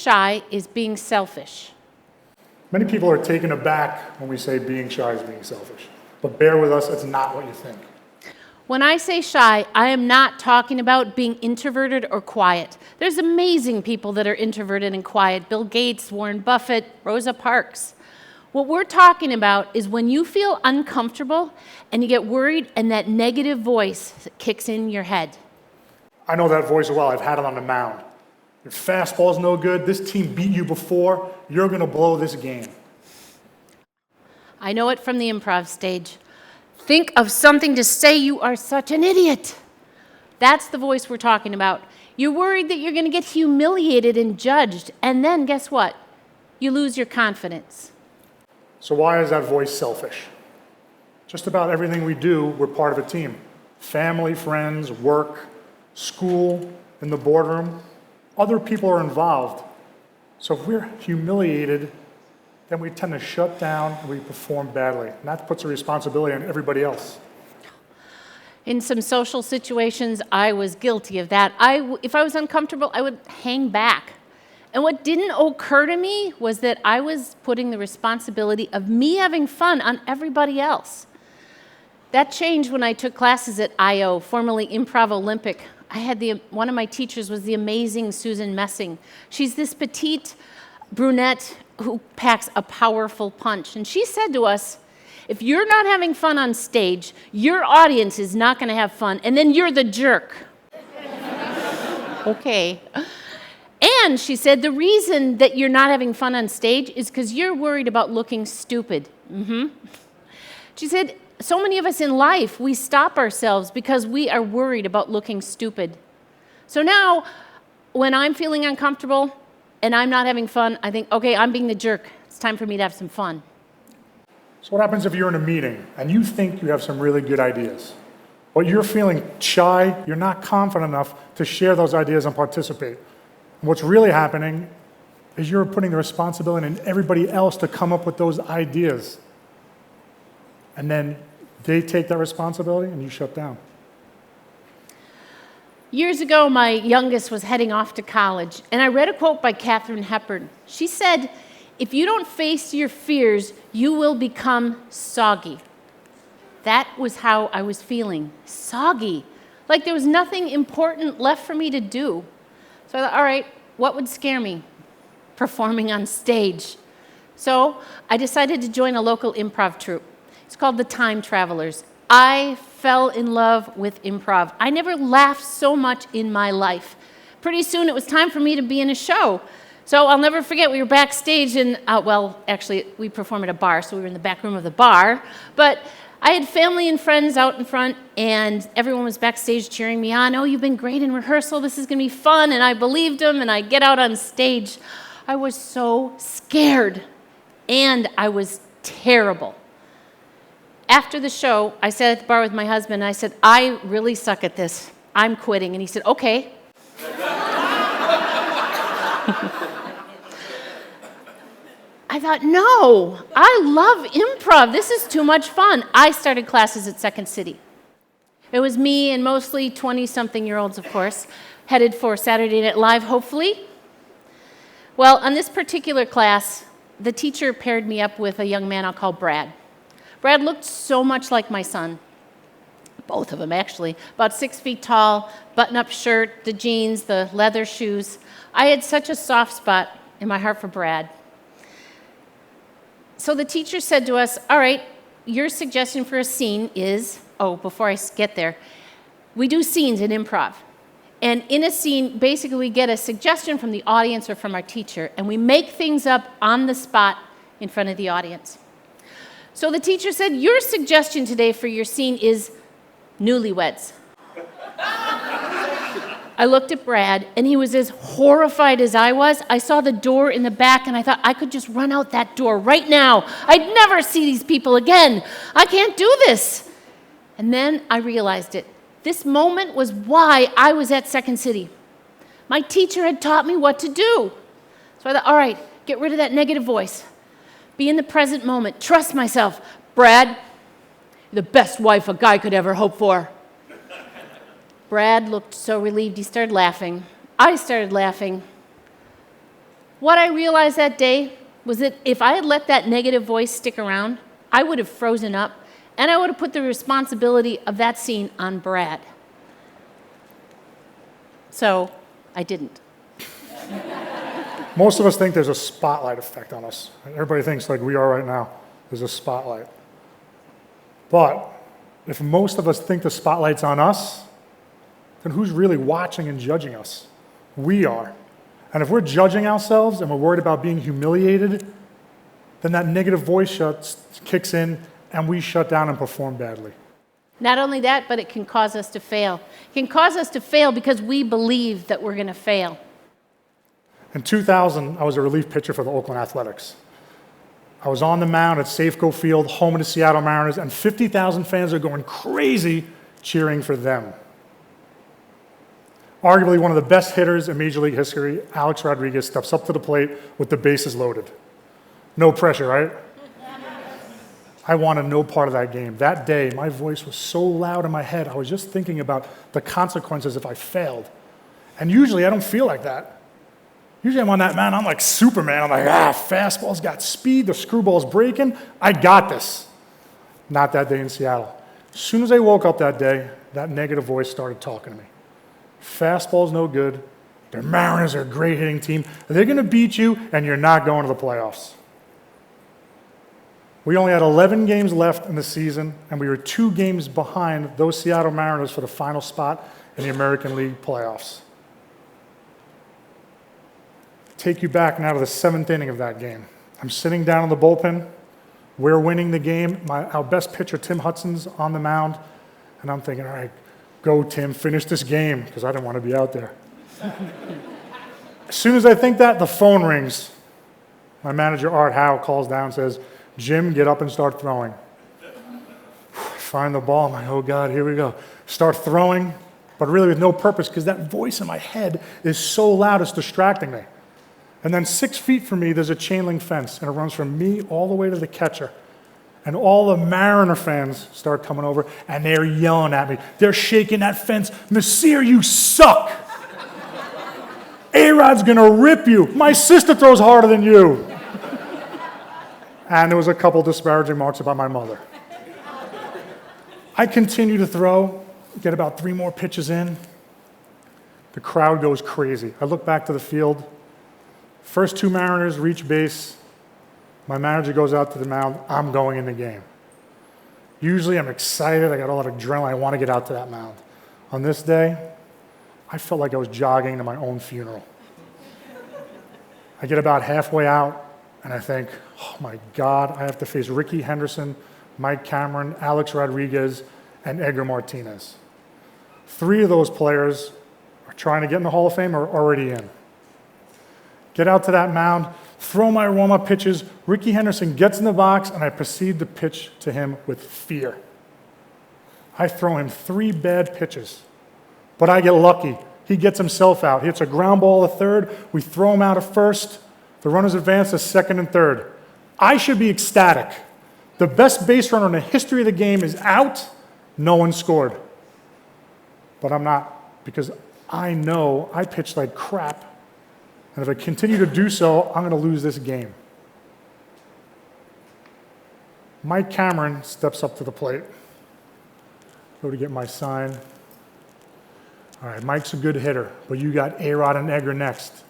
shy is being selfish. Many people are taken aback when we say being shy is being selfish. But bear with us, it's not what you think. When I say shy, I am not talking about being introverted or quiet. There's amazing people that are introverted and quiet. Bill Gates, Warren Buffett, Rosa Parks. What we're talking about is when you feel uncomfortable and you get worried and that negative voice kicks in your head. I know that voice well. I've had it on the mound. Your fastball's no good. This team beat you before. You're going to blow this game. I know it from the improv stage. Think of something to say, you are such an idiot. That's the voice we're talking about. You're worried that you're going to get humiliated and judged, and then guess what? You lose your confidence. So why is that voice selfish? Just about everything we do, we're part of a team. Family, friends, work, school, in the boardroom. Other people are involved. So if we're humiliated, then we tend to shut down and we perform badly. And that puts a responsibility on everybody else. In some social situations, I was guilty of that. If I was uncomfortable, I would hang back. And what didn't occur to me was that I was putting the responsibility of me having fun on everybody else. That changed when I took classes at IO, formerly Improv Olympic. One of my teachers was the amazing Susan Messing. She's this petite brunette who packs a powerful punch. And she said to us, if you're not having fun on stage, your audience is not going to have fun, and then you're the jerk. Okay. And she said, the reason that you're not having fun on stage is because you're worried about looking stupid. She said, so many of us in life, we stop ourselves because we are worried about looking stupid. So now, when I'm feeling uncomfortable and I'm not having fun, I think, okay, I'm being the jerk. It's time for me to have some fun. So what happens if you're in a meeting and you think you have some really good ideas, but you're feeling shy, you're not confident enough to share those ideas and participate? And what's really happening is you're putting the responsibility on everybody else to come up with those ideas. And then they take that responsibility and you shut down. Years ago, my youngest was heading off to college, and I read a quote by Katharine Hepburn. She said, if you don't face your fears, you will become soggy. That was how I was feeling, soggy. Like there was nothing important left for me to do. So I thought, all right, what would scare me? Performing on stage. So I decided to join a local improv troupe. It's called the Time Travelers. I fell in love with improv. I never laughed so much in my life. Pretty soon it was time for me to be in a show. So I'll never forget, we were backstage and, actually we performed at a bar, so we were in the back room of the bar. But I had family and friends out in front, and everyone was backstage cheering me on. Oh, you've been great in rehearsal. This is going to be fun. And I believed them, and I get out on stage. I was so scared, and I was terrible. After the show, I sat at the bar with my husband, and I said, I really suck at this. I'm quitting. And he said, okay. I thought, no, I love improv. This is too much fun. I started classes at Second City. It was me and mostly 20-something-year-olds, of course, headed for Saturday Night Live, hopefully. Well, on this particular class, the teacher paired me up with a young man I'll call Brad. Brad looked so much like my son. Both of them, actually. About 6 feet tall, button-up shirt, the jeans, the leather shoes. I had such a soft spot in my heart for Brad. So the teacher said to us, all right, your suggestion for a scene is, before I get there, we do scenes in improv. And in a scene, basically we get a suggestion from the audience or from our teacher, and we make things up on the spot in front of the audience. So the teacher said, your suggestion today for your scene is newlyweds. I looked at Brad, and he was as horrified as I was. I saw the door in the back, and I thought, I could just run out that door right now. I'd never see these people again. I can't do this. And then I realized it. This moment was why I was at Second City. My teacher had taught me what to do. So I thought, all right, get rid of that negative voice. Be in the present moment. Trust myself. Brad, you're the best wife a guy could ever hope for. Brad looked so relieved. He started laughing. I started laughing. What I realized that day was that if I had let that negative voice stick around, I would have frozen up, and I would have put the responsibility of that scene on Brad. So I didn't. Most of us think there's a spotlight effect on us. Everybody thinks like we are right now, there's a spotlight. But if most of us think the spotlight's on us, then who's really watching and judging us? We are. And if we're judging ourselves and we're worried about being humiliated, then that negative voice kicks in and we shut down and perform badly. Not only that, but it can cause us to fail. It can cause us to fail because we believe that we're going to fail. In 2000, I was a relief pitcher for the Oakland Athletics. I was on the mound at Safeco Field, home of the Seattle Mariners, and 50,000 fans are going crazy cheering for them. Arguably one of the best hitters in Major League history, Alex Rodriguez, steps up to the plate with the bases loaded. No pressure, right? I wanted no part of that game. That day, my voice was so loud in my head, I was just thinking about the consequences if I failed. And usually I don't feel like that. Usually I'm on that mound, I'm like Superman. I'm like, fastball's got speed, the screwball's breaking, I got this. Not that day in Seattle. As soon as I woke up that day, that negative voice started talking to me. Fastball's no good. The Mariners are a great hitting team. They're going to beat you, and you're not going to the playoffs. We only had 11 games left in the season, and we were 2 games behind those Seattle Mariners for the final spot in the American League playoffs. Take you back now to the 7th inning of that game. I'm sitting down in the bullpen. We're winning the game. Our best pitcher, Tim Hudson's, on the mound, and I'm thinking, all right, go, Tim, finish this game, because I didn't want to be out there. As soon as I think that, the phone rings. My manager, Art Howe, calls down and says, Jim, get up and start throwing. Find the ball. I'm like, oh, God, here we go. Start throwing, but really with no purpose, because that voice in my head is so loud it's distracting me. And then 6 feet from me, there's a chain link fence, and it runs from me all the way to the catcher. And all the Mariner fans start coming over, and they're yelling at me. They're shaking that fence. Mecir, you suck. A-Rod's going to rip you. My sister throws harder than you. And there was a couple disparaging remarks about my mother. I continue to throw, get about 3 more pitches in. The crowd goes crazy. I look back to the field. First 2 Mariners reach base. My manager goes out to the mound. I'm going in the game. Usually I'm excited. I got a lot of adrenaline. I want to get out to that mound. On this day, I felt like I was jogging to my own funeral. I get about halfway out, and I think, oh my God, I have to face Ricky Henderson, Mike Cameron, Alex Rodriguez, and Edgar Martinez. 3 of those players are trying to get in the Hall of Fame or are already in. Get out to that mound, throw my warm-up pitches. Ricky Henderson gets in the box, and I proceed to pitch to him with fear. I throw him 3 bad pitches, but I get lucky. He gets himself out. He hits a ground ball to third. We throw him out at first. The runners advance to second and third. I should be ecstatic. The best base runner in the history of the game is out. No one scored. But I'm not, because I know I pitched like crap. And if I continue to do so, I'm going to lose this game. Mike Cameron steps up to the plate. Go to get my sign. All right, Mike's a good hitter, but you got A-Rod and Edgar next.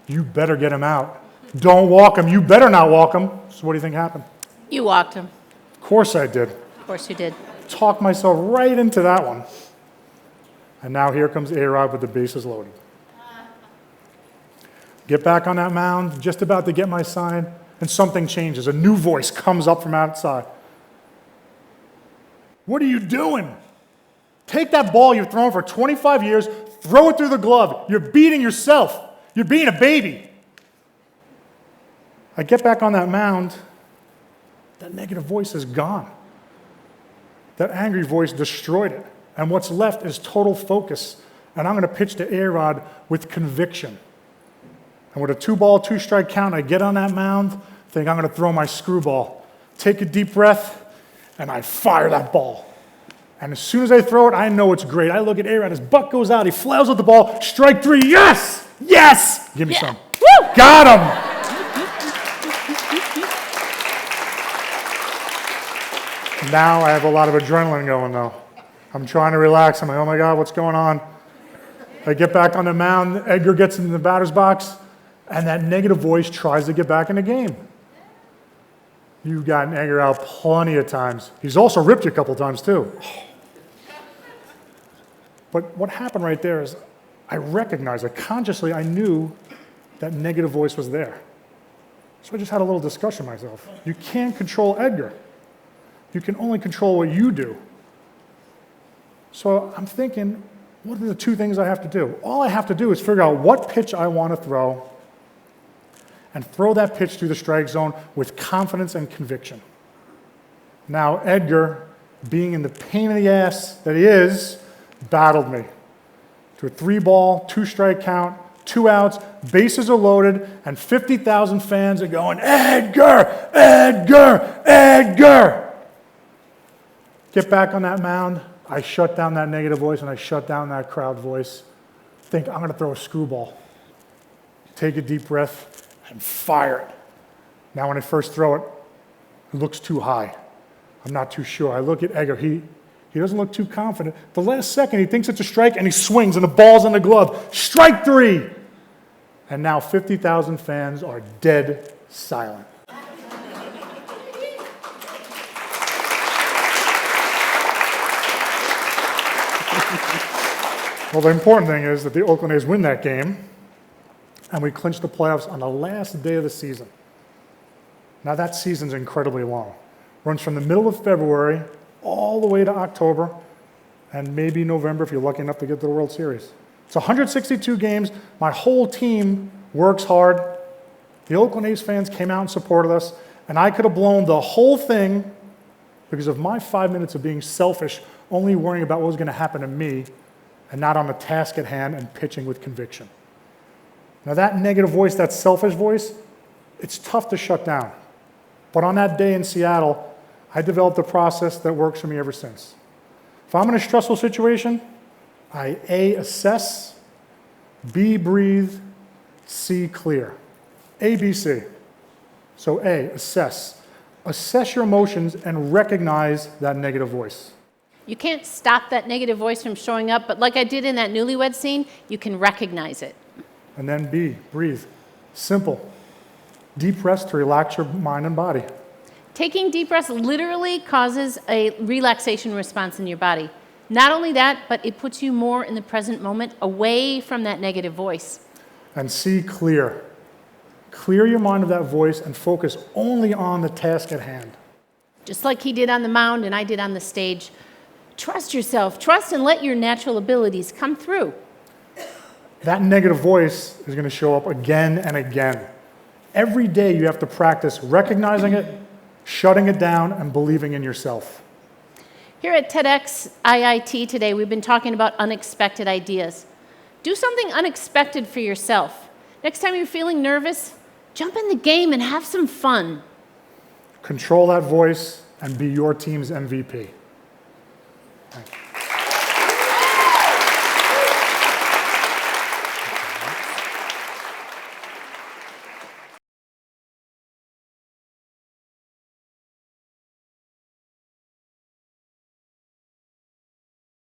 You better get him out. Don't walk him. You better not walk him. So what do you think happened? You walked him. Of course I did. Of course you did. Talked myself right into that one. And now here comes A-Rod with the bases loaded. Get back on that mound, just about to get my sign, and something changes. A new voice comes up from outside. What are you doing? Take that ball you've thrown for 25 years, throw it through the glove. You're beating yourself. You're being a baby. I get back on that mound. That negative voice is gone. That angry voice destroyed it. And what's left is total focus. And I'm going to pitch to A-Rod with conviction. And with a 2-ball, 2-strike count, I get on that mound, think I'm going to throw my screwball. Take a deep breath, and I fire that ball. And as soon as I throw it, I know it's great. I look at A-Rod, his butt goes out, he flails at the ball, strike 3, yes! Yes! Give me some. Woo! Got him! Now I have a lot of adrenaline going, though. I'm trying to relax. I'm like, oh my God, what's going on? I get back on the mound. Edgar gets into the batter's box, and that negative voice tries to get back in the game. You've gotten Edgar out plenty of times. He's also ripped you a couple times, too. But what happened right there is I recognized it. Consciously, I knew that negative voice was there. So I just had a little discussion with myself. You can't control Edgar. You can only control what you do. So I'm thinking, what are the two things I have to do? All I have to do is figure out what pitch I want to throw and throw that pitch through the strike zone with confidence and conviction. Now, Edgar, being in the pain in the ass that he is, battled me to a 3-ball, 2-strike count, 2 outs, bases are loaded, and 50,000 fans are going, Edgar, Edgar, Edgar. Get back on that mound. I shut down that negative voice and I shut down that crowd voice. Think, I'm going to throw a screwball. Take a deep breath and fire it. Now, when I first throw it, it looks too high. I'm not too sure. I look at Edgar. He doesn't look too confident. The last second, he thinks it's a strike and he swings and the ball's in the glove. Strike 3! And now 50,000 fans are dead silent. Well, the important thing is that the Oakland A's win that game, and we clinch the playoffs on the last day of the season. Now, that season's incredibly long. Runs from the middle of February all the way to October, and maybe November if you're lucky enough to get to the World Series. It's 162 games. My whole team works hard. The Oakland A's fans came out and supported us, and I could have blown the whole thing because of my 5 minutes of being selfish, only worrying about what was going to happen to me, and not on the task at hand and pitching with conviction. Now that negative voice, that selfish voice, it's tough to shut down. But on that day in Seattle, I developed a process that works for me ever since. If I'm in a stressful situation, I A, assess, B, breathe, C, clear. A, B, C. So A, assess. Assess your emotions and recognize that negative voice. You can't stop that negative voice from showing up, but like I did in that newlywed scene, you can recognize it. And then B, breathe. Simple. Deep breaths to relax your mind and body. Taking deep breaths literally causes a relaxation response in your body. Not only that, but it puts you more in the present moment, away from that negative voice. And C, clear. Clear your mind of that voice and focus only on the task at hand. Just like he did on the mound and I did on the stage. Trust yourself. Trust and let your natural abilities come through. That negative voice is going to show up again and again. Every day you have to practice recognizing it, shutting it down, and believing in yourself. Here at TEDxIIT today, we've been talking about unexpected ideas. Do something unexpected for yourself. Next time you're feeling nervous, jump in the game and have some fun. Control that voice and be your team's MVP. Thank you.